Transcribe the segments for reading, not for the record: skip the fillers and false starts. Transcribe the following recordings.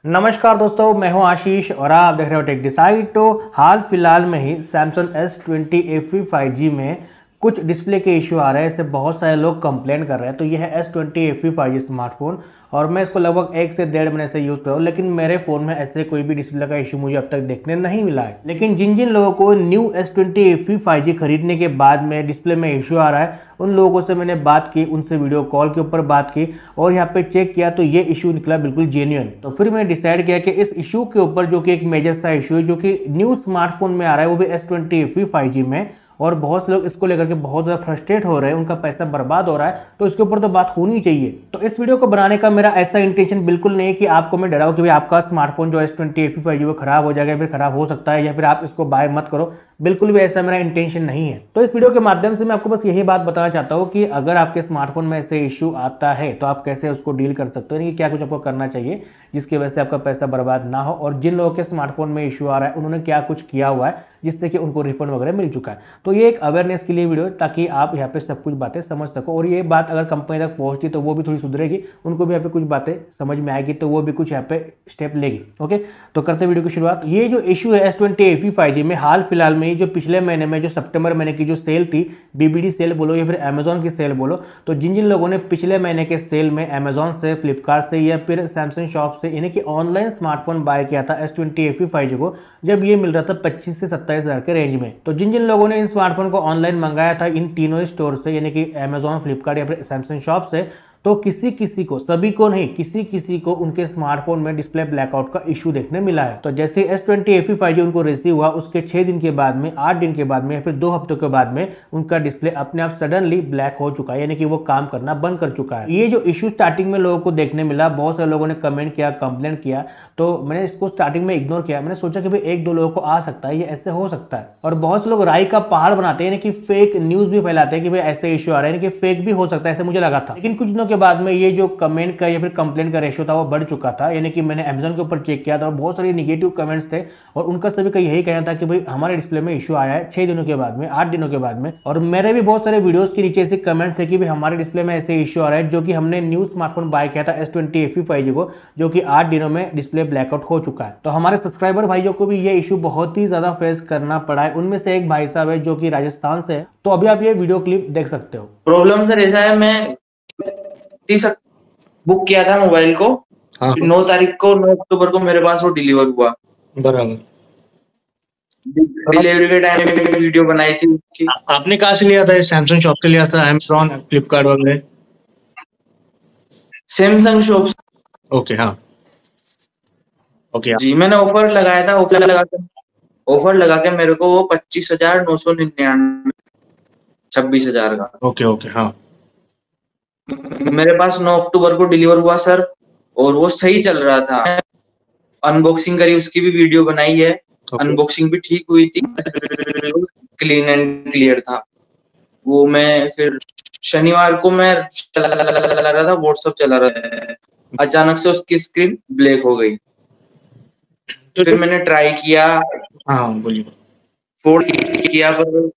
नमस्कार दोस्तों, मैं हूं आशीष और आप देख रहे हो टेक डिसाइड। तो हाल फिलहाल में ही सैमसंग S20 FE 5G में कुछ डिस्प्ले के इशू आ रहे हैं। इससे बहुत सारे लोग कंप्लेंट कर रहे हैं। तो यह है S20 FE 5G स्मार्टफोन और मैं इसको लगभग 1 से 1.5 महीने से यूज़ कर रहा हूँ, लेकिन मेरे फ़ोन में ऐसे कोई भी डिस्प्ले का इशू मुझे अब तक देखने नहीं मिला है। लेकिन जिन जिन लोगों को न्यू S20 FE 5G खरीदने के बाद में डिस्प्ले में इशू आ रहा है, उन लोगों से मैंने बात की, उनसे वीडियो कॉल के ऊपर बात की और यहाँ पे चेक किया तो ये इशू निकला बिल्कुल जेन्युइन। तो फिर मैंने डिसाइड किया कि इस इशू के ऊपर, जो कि एक मेजर सा इशू है, जो कि न्यू स्मार्टफोन में आ रहा है, वो भी S20 FE 5G में, और बहुत से लोग इसको लेकर के बहुत ज़्यादा फ्रस्ट्रेट हो रहे हैं, उनका पैसा बर्बाद हो रहा है, तो इसके ऊपर तो बात होनी चाहिए। तो इस वीडियो को बनाने का मेरा ऐसा इंटेंशन बिल्कुल नहीं है कि आपको मैं डराऊं कि भाई आपका स्मार्टफोन जो S20 FE 5G वो खराब हो जाएगा, फिर खराब हो सकता है, या फिर आप इसको बाय मत करो। बिल्कुल भी ऐसा मेरा इंटेंशन नहीं है। तो इस वीडियो के माध्यम से मैं आपको बस यही बात बताना चाहता हूँ कि अगर आपके स्मार्टफोन में ऐसे इशू आता है तो आप कैसे उसको डील कर सकते हो, यानी कि क्या कुछ आपको करना चाहिए जिसकी वजह से आपका पैसा बर्बाद ना हो, और जिन लोगों के स्मार्टफोन में इशू आ रहा है उन्होंने क्या कुछ किया हुआ है जिससे कि उनको रिफंड वगैरह मिल चुका है। तो ये एक अवेयरनेस के लिए वीडियो, ताकि आप यहाँ पे सब कुछ बातें समझ सको, और ये बात अगर कंपनी तक पहुंचती तो वो भी थोड़ी सुधरेगी, उनको भी यहाँ पे कुछ बातें समझ में आएगी, तो वो भी कुछ यहाँ पे स्टेप लेगी। ओके, तो करते वीडियो की शुरुआत। ये जो इशू है S20 FE 5G में, हाल फिलहाल में जो पिछले महीने में जो सितंबर महीने की जो सेल थी, BBD सेल बोलो या फिर अमेजोन की सेल बोलो, तो जिन जिन लोगों ने पिछले महीने के सेल में अमेजोन से, फ्लिपकार्ट से या फिर सैमसंग शॉप से, यानी कि ऑनलाइन स्मार्टफोन बाय किया था S20 FE 5G को, जब ये मिल रहा था 25 से 27 हज़ार के रेंज में, तो जिन जिन लोगों ने इन स्मार्टफोन को ऑनलाइन मंगाया था इन तीनों स्टोर से, यानी कि अमेजोन, फ्लिपकार्ट या फिर सैमसंग शॉप से, तो किसी किसी को, सभी को नहीं, किसी किसी को उनके स्मार्टफोन में डिस्प्ले ब्लैकआउट का इशू देखने मिला है। तो जैसे S20 FE 5G उनको रिसीव हुआ, उसके 6 दिन के बाद में, 8 दिन के बाद में या फिर 2 हफ्तों के बाद में उनका डिस्प्ले अपने आप सडनली ब्लैक हो चुका है, यानी कि वो काम करना बंद कर चुका है। ये जो इशू स्टार्टिंग में लोगों को देखने मिला, बहुत सारे लोगों ने कमेंट किया, कंप्लेन किया, तो मैंने इसको स्टार्टिंग में इग्नोर किया। मैंने सोचा कि भाई 1-2 लोगों को आ सकता है, ये ऐसे हो सकता है, और बहुत से लोग राई का पहाड़ बनाते हैं, यानी कि फेक न्यूज भी फैलाते हैं कि भाई ऐसे इशू आ रहा है, यानी कि फेक भी हो सकता है, ऐसे मुझे लगा था। लेकिन कुछ दिनों के बाद में ये जो कमेंट का या फिर कंप्लेंट का रेशियो था वो बढ़ चुका था, यानी कि मैंने अमेजन के ऊपर चेक किया था और बहुत सारे निगेटिव कमेंट्स थे, और उनका सभी का यही कहना था कि भाई हमारे डिस्प्ले में इशू आया है 6 दिनों के बाद में, 8 दिनों के बाद में। और मेरे भी बहुत सारे वीडियोस के नीचे ऐसे कमेंट थे कि भाई हमारे डिस्प्ले में ऐसे इशू आ रहा है, जो कि हमने न्यू स्मार्टफोन बाय किया था S20 FE 5G को, जो कि 8 दिनों में डिस्प्ले ब्लैकआउट हो चुका है। तो हमारे सब्सक्राइबर भाइयों को भी ये इशू बहुत ही ज्यादा फेस करना पड़ा है। उनमें से एक भाई साहब है जो कि राजस्थान से है, तो अभी आप ये वीडियो क्लिप देख सकते हो। प्रॉब्लम सर ऐसा है, मैं 30 बुक किया था मोबाइल को। हाँ 9 तारीख को, 9 अक्टूबर को मेरे पास वो डिलीवर हुआ। बराबर। डिलीवरी के टाइम में वीडियो बनाई थी उसकी। आपने कहाँ से लिया था? सैमसंग शॉप से लिया था, अमेजॉन, फ्लिपकार्ट वगैरह? Samsung shop. ओके, हाँ, ओके। जी, मैंने ऑफर लगाया था। ऑफर लगा के मेरे को वो 25,999, 26,000 का। ओके ओके, हाँ। मेरे पास 9 अक्टूबर को डिलीवर हुआ सर, और वो सही चल रहा था। अनबॉक्सिंग करी, उसकी भी वीडियो बनाई है। अनबॉक्सिंग भी ठीक हुई थी, क्लीन एंड क्लियर था वो। मैं फिर शनिवार को मैं चला रहा था, व्हाट्सएप चला रहा था, अचानक से उसकी स्क्रीन ब्लैक हो गई। फिर मैंने ट्राई किया, हाँ बोलिए। फोल्ड किया, पर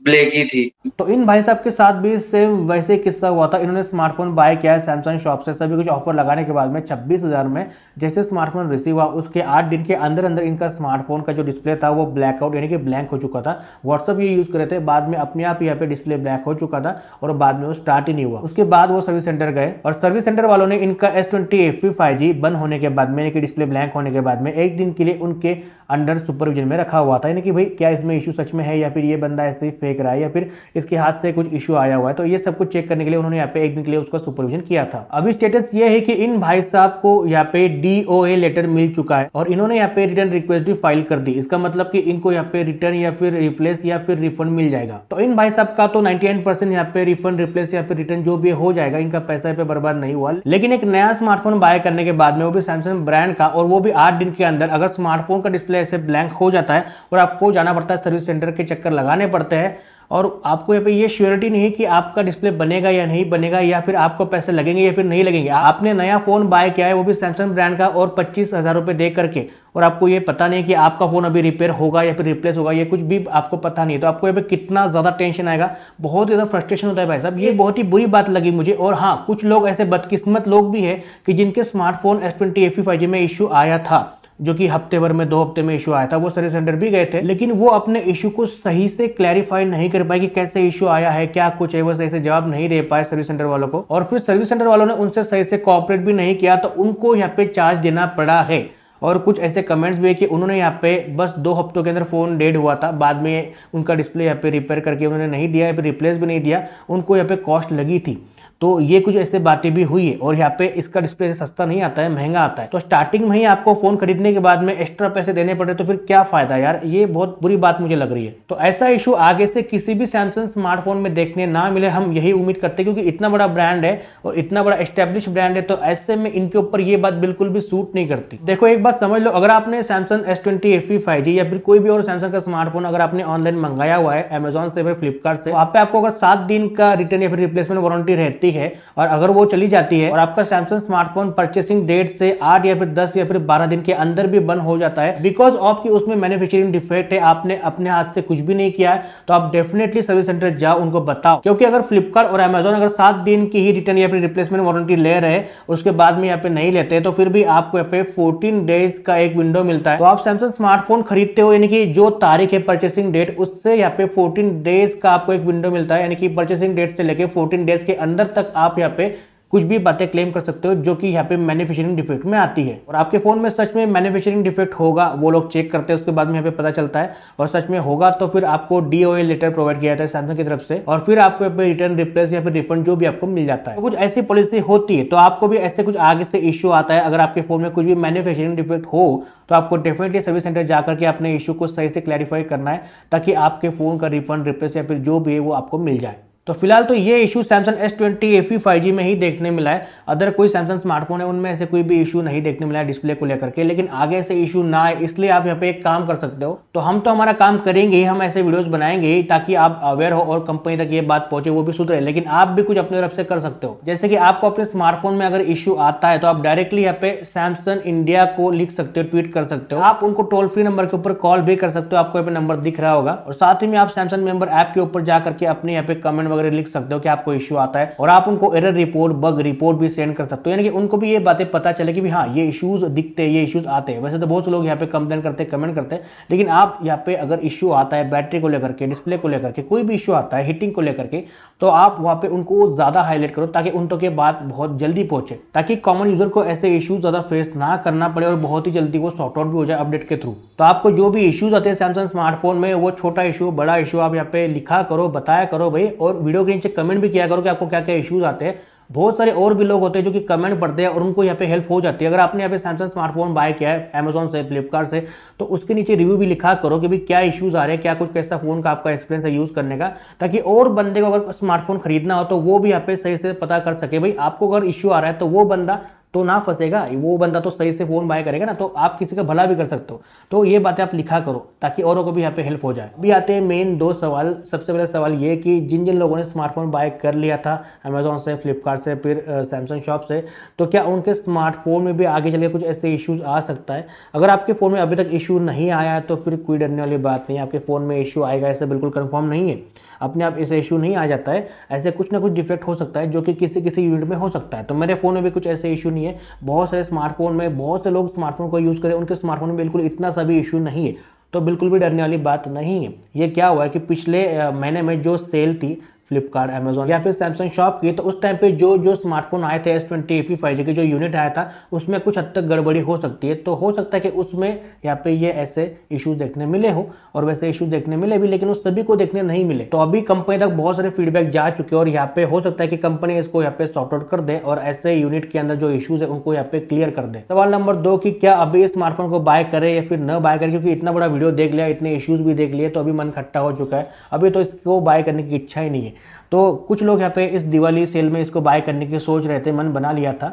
ब्लैक ही थी। तो इन भाई साहब के साथ भी सेम वैसे किस्सा हुआ था। इन्होंने स्मार्टफोन बाय किया है सैमसंग शॉप से, सभी कुछ ऑफर लगाने के बाद में 26,000 में। जैसे स्मार्टफोन रिसीव हुआ उसके 8 दिन के अंदर अंदर इनका स्मार्टफोन का जो डिस्प्ले था वो ब्लैकआउट, यानी कि ब्लैंक हो चुका था। व्हाट्सअप ये यूज कर रहे थे, बाद में अपने आप यहाँ पे डिस्प्ले ब्लैक हो चुका था और बाद में वो स्टार्ट ही नहीं हुआ। उसके बाद वो सर्विस सेंटर गए और सर्विस सेंटर वालों ने इनका S20 FE 5G बंद होने के बाद में, यानी कि डिस्प्ले ब्लैंक होने के बाद में, 1 दिन के लिए उनके अंडर सुपरविजन में रखा हुआ था, यानी कि भाई क्या इसमें इशू सच में है या फिर ये बंदा ऐसे ही फेक रहा है या फिर इसके हाथ से कुछ इशू आया हुआ है। तो ये सब कुछ चेक करने के लिए उन्होंने यहाँ पे 1 दिन के लिए उसका सुपरविजन किया था। अभी स्टेटस ये है कि इन भाई साहब को यहाँ पे DOA लेटर मिल चुका है और इन्होंने यहाँ पे रिटर्न रिक्वेस्ट भी फाइल कर दी। इसका मतलब कि इनको यहाँ पे रिटर्न या फिर रिप्लेस या फिर रिफंड मिल जाएगा। तो इन भाई साहब का तो 99% यहाँ पे रिफंड, रिप्लेस या फिर रिटर्न जो भी हो जाएगा, इनका पैसा पे बर्बाद नहीं हुआ। लेकिन एक नया स्मार्टफोन बाय करने के बाद में, वो भी सैमसंग ब्रांड का, और वो भी 8 दिन के अंदर, अगर स्मार्टफोन का डिस्प्ले ऐसे ब्लैंक हो जाता है और आपको जाना पड़ता है सर्विस सेंटर के चक्कर लगाने पड़ते हैं, और आपको यहाँ पे ये श्योरिटी नहीं है कि आपका डिस्प्ले बनेगा या नहीं बनेगा, या फिर आपको पैसे लगेंगे या फिर नहीं लगेंगे। आपने नया फ़ोन बाय किया है वो भी सैमसंग ब्रांड का और 25,000 रुपये दे करके, और आपको ये पता नहीं कि आपका फ़ोन अभी रिपेयर होगा या फिर रिप्लेस होगा, ये कुछ भी आपको पता नहीं है। तो आपको यहाँ पे कितना ज़्यादा टेंशन आएगा, बहुत ज़्यादा फ्रस्ट्रेशन होता है भाई साहब। ये बहुत ही बुरी बात लगी मुझे। और हाँ, कुछ लोग ऐसे बदकिस्मत लोग भी है कि जिनके स्मार्टफोन S20 FE 5G में इशू आया था, जो कि हफ्ते भर में 2 हफ्ते में इशू आया था, वो सर्विस सेंटर भी गए थे, लेकिन वो अपने इशू को सही से क्लैरिफाई नहीं कर पाए कि कैसे इशू आया है, क्या कुछ है, वो सही से जवाब नहीं दे पाए सर्विस सेंटर वालों को। और फिर सर्विस सेंटर वालों ने उनसे सही से कोऑपरेट भी नहीं किया, तो उनको यहाँ पे चार्ज देना पड़ा है। और कुछ ऐसे कमेंट्स भी है कि उन्होंने यहाँ पे बस 2 हफ्तों के अंदर फ़ोन डेड हुआ था, बाद में उनका डिस्प्ले यहाँ पे रिपेयर करके उन्होंने नहीं दिया, या फिर रिप्लेस भी नहीं दिया, उनको यहाँ पे कॉस्ट लगी थी। तो ये कुछ ऐसे बातें भी हुई है। और यहाँ पे इसका डिस्प्ले सस्ता नहीं आता है, महंगा आता है। तो स्टार्टिंग में ही आपको फोन खरीदने के बाद में एक्स्ट्रा पैसे देने पड़े तो फिर क्या फायदा यार, ये बहुत बुरी बात मुझे लग रही है। तो ऐसा इशू आगे से किसी भी सैमसंग स्मार्टफोन में देखने ना मिले, हम यही उम्मीद करते हैं, क्योंकि इतना बड़ा ब्रांड है और इतना बड़ा एस्टेब्लिश ब्रांड है, तो ऐसे में इनके ऊपर ये बात बिल्कुल भी सूट नहीं करती। देखो एक बात समझ लो, अगर आपने सैमसंग S20 FE 5G या फिर कोई भी और सैमसंग का स्मार्टफोन अगर आपने ऑनलाइन मंगाया हुआ है अमेजोन से फिर फ्लिपकार्ट से, तो आपको अगर 7 दिन का रिटर्न या फिर रिप्लेसमेंट वारंटी रहती है, और अगर वो चली जाती है और आपका सैमसंग स्मार्टफोन परचेसिंग डेट से 8 या फिर 10 या फिर 12 दिन के अंदर भी बंद हो जाता है बिकॉज ऑफ कि उसमें मैन्युफैक्चरिंग डिफेक्ट है, आपने अपने हाथ से कुछ भी नहीं किया है, तो आप डेफिनेटली सर्विस सेंटर जाओ, उनको बताओ। क्योंकि अगर फ्लिपकार्ट और अमेजोन अगर 7 दिन की ही रिटर्न या फिर रिप्लेसमेंट वारंटी ले रहे हैं, उसके बाद में यहाँ पे नहीं लेते, तो फिर भी आपको यहाँ पे 14 डेज का एक विंडो मिलता है। तो आप सैमसंग स्मार्टफोन खरीदते हो, यानी कि जो तारीख है परचेसिंग डेट, उससे यहाँ पे 14 डेज का आपको एक विंडो मिलता है, यानी कि परचेसिंग डेट से लेके 14 डेज के अंदर तक आप यहाँ पे कुछ भी बातें क्लेम कर सकते हो जो कि यहाँ पे मैन्युफैक्चरिंग डिफेक्ट में आती है। और आपके फोन में सच में मैन्युफैक्चरिंग डिफेक्ट होगा, वो लोग चेक करते हैं, उसके बाद में यहाँ पे पता चलता है, और सच में होगा तो फिर आपको DOA लेटर प्रोवाइड किया जाता है सैमसंग की तरफ से, और फिर आपको यहाँ पे रिटर्न, रिप्लेस या फिर रिफंड जो भी आपको मिल जाता है। तो कुछ ऐसी पॉलिसी होती है। तो आपको भी ऐसे कुछ आगे से इशू आता है, अगर आपके फोन में कुछ भी मैन्युफैक्चरिंग डिफेक्ट हो, तो आपको डेफिनेटली सर्विस सेंटर जाकर के अपने इशू को सही से क्लैरिफाई करना है, ताकि आपके फोन का रिफंड, रिप्लेस या फिर जो भी है वो आपको मिल जाए। तो फिलहाल तो ये issue Samsung S20 FE 5G में ही देखने मिला है। अदर कोई सैमसंग स्मार्टफोन है उनमें ऐसे कोई भी इशू नहीं देखने मिला है डिस्प्ले को लेकर के, लेकिन आगे से इशू ना आए इसलिए आप यहाँ पे एक काम कर सकते हो। तो हम तो हमारा काम करेंगे ही, हम ऐसे वीडियोस बनाएंगे ही ताकि आप अवेयर हो और कंपनी तक ये बात पहुंचे, वो भी सुधरे, लेकिन आप भी कुछ अपनी तरफ से कर सकते हो। जैसे कि आपको अपने स्मार्टफोन में अगर इशू आता है तो आप डायरेक्टली यहाँ पे सैमसंग इंडिया को लिख सकते हो, ट्वीट कर सकते हो, आप उनको टोल फ्री नंबर के ऊपर कॉल भी कर सकते हो, आपको यहाँ पे नंबर दिख रहा होगा। और साथ ही में आप सैमसंग मेंबर ऐप के ऊपर जाकर के अपने यहाँ पे कमेंट वगैरह लिख सकते हो कि आपको इश्यू आता है, और आप उनको एरर रिपोर्ट, बग रिपोर्ट भी सेंड कर सकते हो, यानी कि उनको भी ये बातें पता चले कि भी हाँ ये इश्यूज दिखते हैं, ये इश्यूज आते हैं। वैसे तो बहुत से लोग यहाँ पे कंप्लेन करते हैं, कमेंट करते हैं, लेकिन आप यहाँ पे अगर इश्यू आता है बैटरी को लेकर के, डिस्प्ले को लेकर के, कोई भी इश्यू आता है हीटिंग को लेकर के, तो आप वहाँ पे उनको ज्यादा हाईलाइट करो ताकि उन तक ये बात बहुत जल्दी पहुंचे, ताकि कॉमन यूजर को ऐसे इश्यूज ज्यादा फेस ना करना पड़े और बहुत ही जल्दी वो सॉर्ट आउट भी हो जाए अपडेट के थ्रू। तो आपको जो भी इश्यूज आते हैं सैमसंग स्मार्टफोन में, वो छोटा इशू, बड़ा इशू, आप यहाँ पे लिखा करो, बताया करो भाई, और वीडियो के नीचे कमेंट भी किया करो कि आपको क्या क्या इश्यूज आते हैं। बहुत सारे और भी लोग होते हैं जो कि कमेंट पढ़ते हैं और उनको यहाँ पे हेल्प हो जाती है। अगर आपने यहाँ पे सैमसंग स्मार्टफोन बाय किया है अमेजोन से, फ्लिपकार्ट से, तो उसके नीचे रिव्यू भी लिखा करो कि भाई क्या इश्यूज आ रहे हैं, क्या कुछ कैसा फोन का आपका एक्सपीरियंस है यूज करने का, ताकि और बंदे को अगर स्मार्टफोन खरीदना हो तो वो भी यहाँ पे सही से पता कर सके। भाई आपको अगर इश्यू आ रहा है तो वो बंदा तो ना फंसेगा, वो बंदा तो सही से फोन बाय करेगा ना, तो आप किसी का भला भी कर सकते हो। तो ये बातें आप लिखा करो ताकि औरों को भी यहाँ पे हेल्प हो जाए। अभी आते हैं मेन 2 सवाल। सबसे पहला सवाल ये कि जिन जिन लोगों ने स्मार्टफोन बाय कर लिया था अमेजोन से, फ्लिपकार्ट से, फिर सैमसंग शॉप से, तो क्या उनके स्मार्टफोन में भी आगे चलकर कुछ ऐसे इश्यूज आ सकता है? अगर आपके फ़ोन में अभी तक इशू नहीं आया है तो फिर कोई डरने वाली बात नहीं है, आपके फ़ोन में इशू आएगा ऐसा बिल्कुल कंफर्म नहीं है, अपने आप ऐसे इशू नहीं आ जाता है। ऐसे कुछ ना कुछ डिफेक्ट हो सकता है जो कि किसी किसी यूनिट में हो सकता है। तो मेरे फ़ोन में भी कुछ ऐसे इशू नहीं है। बहुत सारे स्मार्टफोन में, बहुत से लोग स्मार्टफोन को यूज़ करें, उनके स्मार्टफोन में बिल्कुल इतना सा भी इशू नहीं है, तो बिल्कुल भी डरने वाली बात नहीं है। ये क्या हुआ है कि पिछले महीने में जो सेल थी फ्लिपकार्ट, अमेजोन या फिर सैमसंग शॉप की, तो उस टाइम पे जो स्मार्टफोन आए थे S20 FE 5G के जो यूनिट आया था उसमें कुछ हद तक गड़बड़ी हो सकती है। तो हो सकता है कि उसमें यहाँ पे ये ऐसे इश्यूज देखने मिले हो, और वैसे इश्यूज देखने मिले भी, लेकिन उस सभी को देखने नहीं मिले। तो अभी कंपनी तक बहुत सारे फीडबैक जा चुके हैं और यहाँ पे हो सकता है कि कंपनी इसको यहाँ पे सॉर्ट आउट कर दे और ऐसे यूनिट के अंदर जो इश्यूज है उनको यहाँ पे क्लियर कर दे। सवाल नंबर 2 कि क्या अभी स्मार्टफोन को बाय करे या फिर न बाय करे, क्योंकि इतना बड़ा वीडियो देख लिया, इतने इश्यूज भी देख लिए, तो अभी मन खट्टा हो चुका है, अभी तो इसको बाय करने की इच्छा ही नहीं है। तो कुछ लोग यहाँ पे इस दिवाली सेल में इसको बाय करने की सोच रहे थे, मन बना लिया था,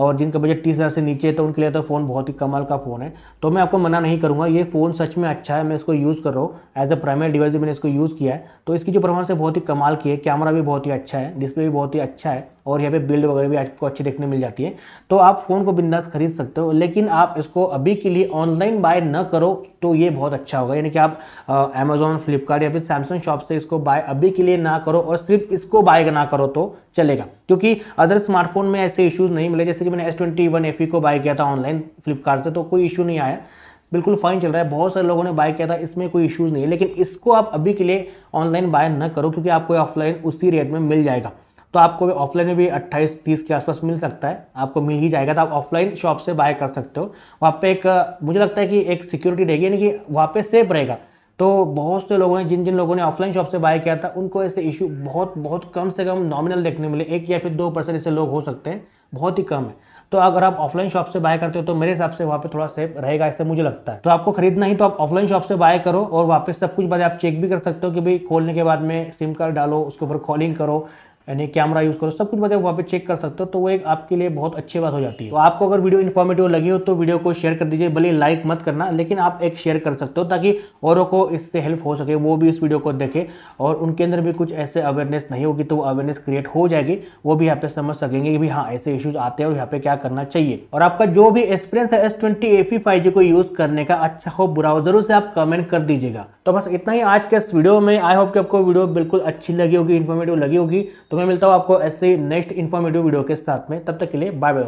और जिनका बजट 30,000 से नीचे है तो उनके लिए तो फ़ोन बहुत ही कमाल का फ़ोन है। तो मैं आपको मना नहीं करूँगा, ये फ़ोन सच में अच्छा है, मैं इसको यूज़ कर रहा हूँ एज अ प्राइमरी डिवाइस भी मैंने इसको यूज़ किया है। तो इसकी जो परफॉर्मेंस है बहुत ही कमाल की है, कैमरा भी बहुत ही अच्छा है, डिस्प्ले भी बहुत ही अच्छा है और यहाँ पे बिल्ड वगैरह भी आपको अच्छी देखने मिल जाती है। तो आप फ़ोन को बिंदास खरीद सकते हो, लेकिन आप इसको अभी के लिए ऑनलाइन बाय न करो तो ये बहुत अच्छा होगा। यानी कि आप अमेजोन, फ्लिपकार्ट या फिर सैमसंग शॉप से इसको बाय अभी के लिए ना करो और सिर्फ इसको बाय ना करो तो चलेगा, क्योंकि अदर स्मार्टफोन में ऐसे इश्यूज नहीं मिले। जैसे कि मैंने S21 FE को बाय किया था ऑनलाइन फ्लिपकार्ट से, तो कोई इशू नहीं आया, बिल्कुल फाइन चल रहा है। बहुत सारे लोगों ने बाय किया था, इसमें कोई इश्यूज नहीं है। लेकिन इसको आप अभी के लिए ऑनलाइन बाय न करो, क्योंकि आपको ऑफलाइन उसी रेट में मिल जाएगा। तो आपको ऑफलाइन में भी 28-30 के आसपास मिल सकता है, आपको मिल ही जाएगा। तो आप ऑफलाइन शॉप से बाय कर सकते हो। वहाँ पे एक मुझे लगता है कि एक सिक्योरिटी रहेगी, यानी कि वहाँ पे सेफ रहेगा। तो बहुत से लोगों ने जिन जिन लोगों ने ऑफलाइन शॉप से बाय किया था उनको ऐसे इशू बहुत बहुत कम से कम नॉमिनल देखने मिले, 1 या फिर 2% ऐसे लोग हो सकते हैं, बहुत ही कम है। तो अगर आप ऑफलाइन शॉप से बाय करते हो तो मेरे हिसाब से वहाँ पे थोड़ा सेफ रहेगा, ऐसे मुझे लगता है। तो आपको खरीदना ही तो आप ऑफलाइन शॉप से बाय करो और वापस सब कुछ बाद आप चेक भी कर सकते हो कि भाई खोलने के बाद में सिम कार्ड डालो, उसके ऊपर कॉलिंग करो, यानी कैमरा यूज़ करो, सब कुछ बताओ वहाँ पे चेक कर सकते हो। तो वो एक आपके लिए बहुत अच्छी बात हो जाती है। तो आपको अगर वीडियो इन्फॉर्मेटिव लगी हो तो वीडियो को शेयर कर दीजिए, भले लाइक मत करना, लेकिन आप एक शेयर कर सकते हो ताकि औरों को इससे हेल्प हो सके, वो भी इस वीडियो को देखें और उनके अंदर भी कुछ ऐसे अवेयरनेस नहीं होगी तो वो अवेयरनेस क्रिएट हो जाएगी, वो भी यहाँ पे समझ सकेंगे कि भी हाँ ऐसे इश्यूज आते हैं और यहाँ पे क्या करना चाहिए। और आपका जो भी एक्सपीरियंस है S20 FE 5G को यूज़ करने का, अच्छा हो बुरा हो, जरूर से आप कमेंट कर दीजिएगा। तो बस इतना ही आज के इस वीडियो में। आई होप कि आपको वीडियो बिल्कुल अच्छी लगी होगी, इन्फॉर्मेटिव लगी होगी। तो मैं मिलता हूँ आपको ऐसे नेक्स्ट इन्फॉर्मेटिव वीडियो के साथ में, तब तक के लिए बाय बाय।